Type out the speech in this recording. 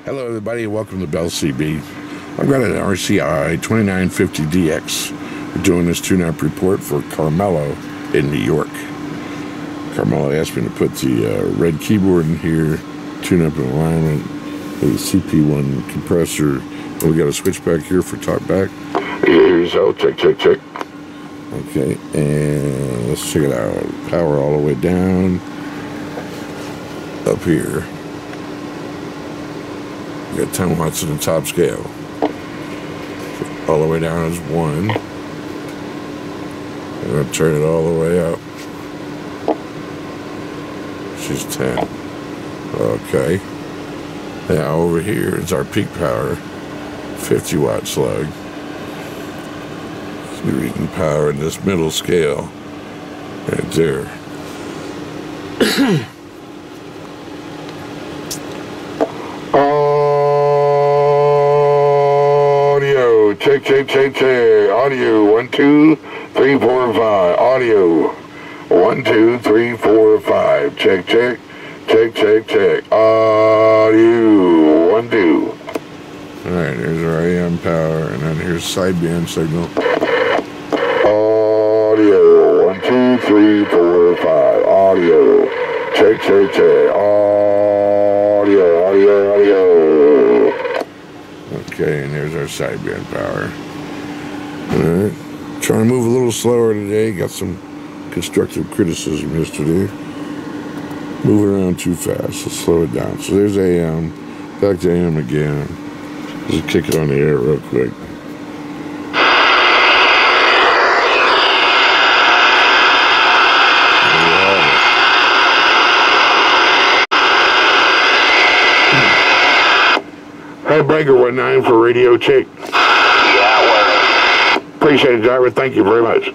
Hello everybody, welcome to Bell CB. I've got an RCI-2950DX. We're doing this tune-up report for Carmelo in New York. Carmelo asked me to put the red keyboard in here, tune-up alignment, the CP1 compressor, and we got a switchback here for TalkBack. Here's how, check. Okay, and let's check it out. Power all the way down, up here. We got 10 watts in the top scale. All the way down is 1. I'm going to turn it all the way up. She's 10. Okay. Now over here is our peak power, 50 watt slug. So we can power in this middle scale right there. Check. Audio 1, 2, 3, 4, 5. Audio 1, 2, 3, 4, 5. Check. Audio 1, 2. Alright, there's our AM power, and then here's sideband signal. Audio 1, 2, 3, 4, 5. Audio. Check. Audio. Okay, and there's our sideband power. Alright, trying to move a little slower today. Got some constructive criticism yesterday. Moving around too fast. Let's slow it down. So there's AM. Back to AM again. Just kick it on the air real quick. Hey, Breaker 19 for radio check. Yeah, well. Appreciate it, driver. Thank you very much.